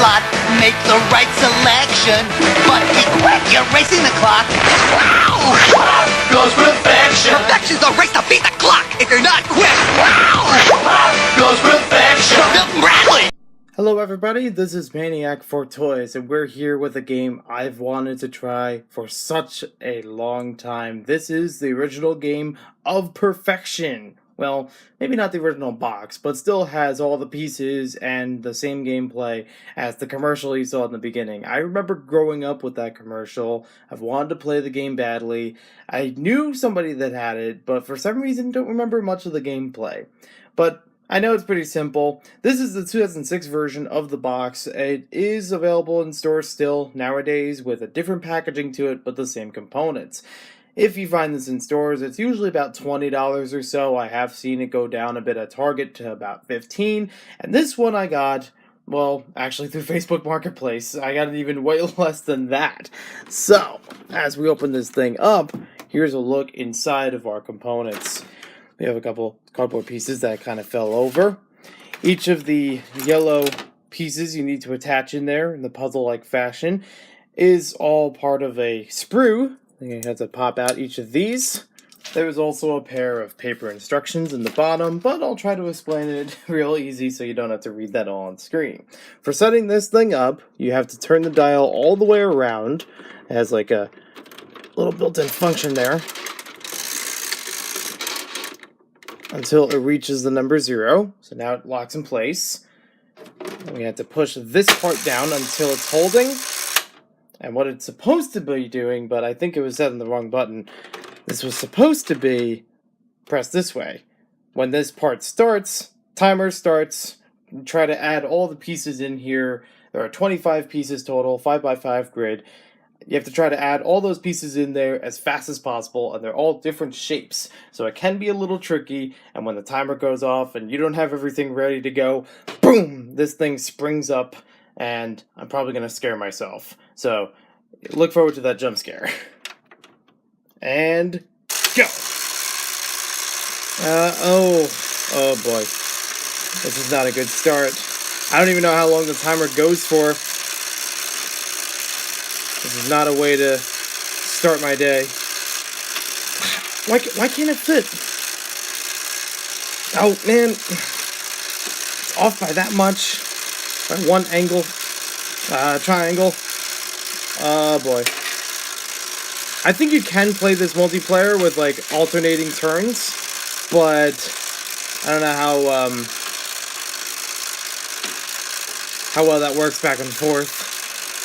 slot, make the right selection. But be quick, you're racing the clock. Wow! Goes perfection. Perfection's the race to beat the clock. If you're not quick, wow! Goes perfection. Milton Bradley. Hello everybody, this is Maniac4Toys, and we're here with a game I've wanted to try for such a long time. This is the original game of Perfection. Well, maybe not the original box, but still has all the pieces and the same gameplay as the commercial you saw in the beginning. I remember growing up with that commercial. I've wanted to play the game badly. I knew somebody that had it, but for some reason don't remember much of the gameplay. But I know it's pretty simple. This is the 2006 version of the box. It is available in stores still nowadays with a different packaging to it, but the same components. If you find this in stores, it's usually about $20 or so. I have seen it go down a bit at Target to about $15. And this one I got, well, actually through Facebook Marketplace. I got it even way less than that. So, as we open this thing up, here's a look inside of our components. We have a couple cardboard pieces that kind of fell over. Each of the yellow pieces you need to attach in there in the puzzle-like fashion is all part of a sprue. You have to pop out each of these. There's also a pair of paper instructions in the bottom, but I'll try to explain it real easy so you don't have to read that all on screen. For setting this thing up, you have to turn the dial all the way around. It has like a little built-in function there, until it reaches the number 0. So now it locks in place. And we have to push this part down until it's holding. And what it's supposed to be doing, but I think it was set on the wrong button. This was supposed to be pressed this way. When this part starts, timer starts. Try to add all the pieces in here. There are 25 pieces total, 5x5 grid. You have to try to add all those pieces in there as fast as possible, and they're all different shapes. So it can be a little tricky, and when the timer goes off and you don't have everything ready to go, boom, this thing springs up, and I'm probably going to scare myself. So look forward to that jump scare. And go! Oh boy. This is not a good start. I don't even know how long the timer goes for. This is not a way to start my day. Why can't it fit? Oh, man. It's off by that much. By one angle. Triangle. Oh, boy. I think you can play this multiplayer with, like, alternating turns. But I don't know how well that works back and forth.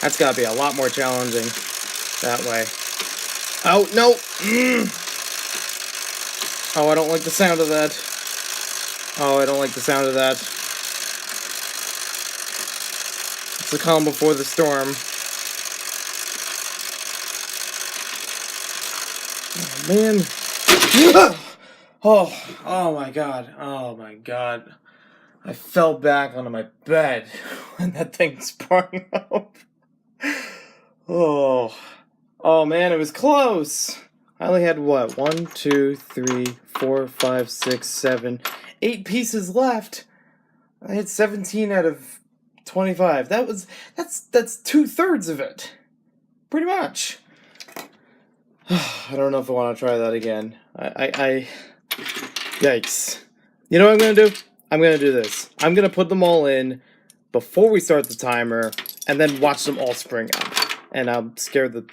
That's gotta be a lot more challenging that way. Oh, no! Oh, I don't like the sound of that. Oh, I don't like the sound of that. It's the calm before the storm. Oh, man. Oh my god. Oh my god. I fell back onto my bed when that thing sprung up. Oh man, it was close. I only had what? 1, 2, 3, 4, 5, 6, 7, 8 pieces left. I had 17 out of 25. That's 2/3 of it. Pretty much. I don't know if I want to try that again. Yikes. You know what I'm gonna do? I'm gonna do this. I'm gonna put them all in before we start the timer, and then watch them all spring up. And I'll scare the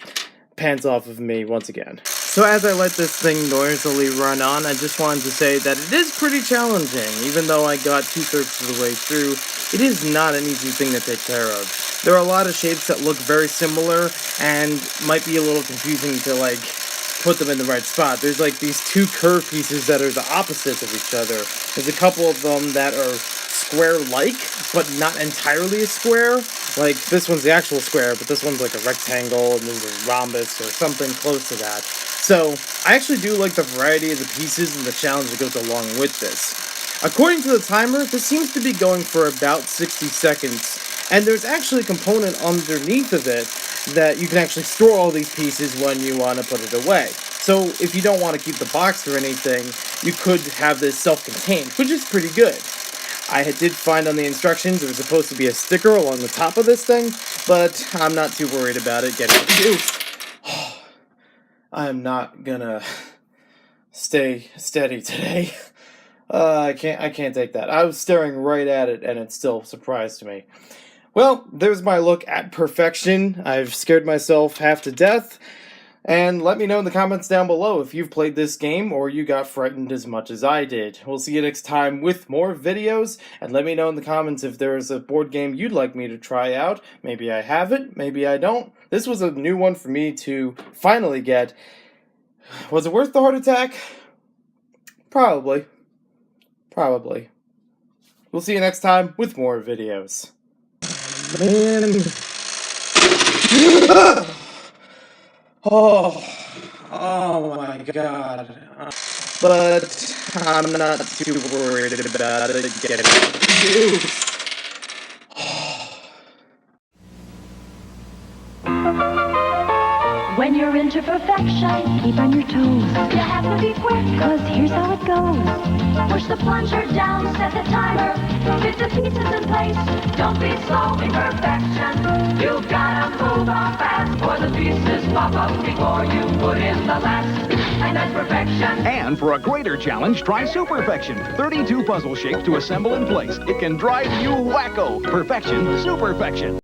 pants off of me once again. So as I let this thing noisily run on, I just wanted to say that it is pretty challenging. Even though I got 2/3 of the way through, it is not an easy thing to take care of. There are a lot of shapes that look very similar and might be a little confusing to, like, put them in the right spot. There's, like, these 2 curved pieces that are the opposites of each other. There's a couple of them that are square-like, but not entirely a square. Like, this one's the actual square, but this one's like a rectangle, and this is a rhombus, or something close to that. So, I actually do like the variety of the pieces and the challenge that goes along with this. According to the timer, this seems to be going for about 60 seconds, and there's actually a component underneath of it that you can actually store all these pieces when you want to put it away. So, if you don't want to keep the box or anything, you could have this self-contained, which is pretty good. I did find on the instructions there was supposed to be a sticker along the top of this thing, but I'm not too worried about it getting reduced. I am not gonna stay steady today. I can't take that. I was staring right at it and it still surprised me. Well, there's my look at perfection. I've scared myself half to death. And let me know in the comments down below if you've played this game or you got frightened as much as I did. We'll see you next time with more videos, and let me know in the comments if there's a board game you'd like me to try out. Maybe I have it, maybe I don't. This was a new one for me to finally get. Was it worth the heart attack? Probably. Probably. We'll see you next time with more videos. Man. Oh my god. But I'm not too worried about it getting reduced. When you're into perfection, keep on your toes. You have to be quick, cause here's how it goes. Push the plunger down, set the timer. Fit the pieces in place, don't be slow in perfection. You've gotta move on fast, or the pieces pop up before you put in the last. And that's perfection. And for a greater challenge, try Superfection. 32 puzzle shapes to assemble in place. It can drive you wacko. Perfection, Superfection.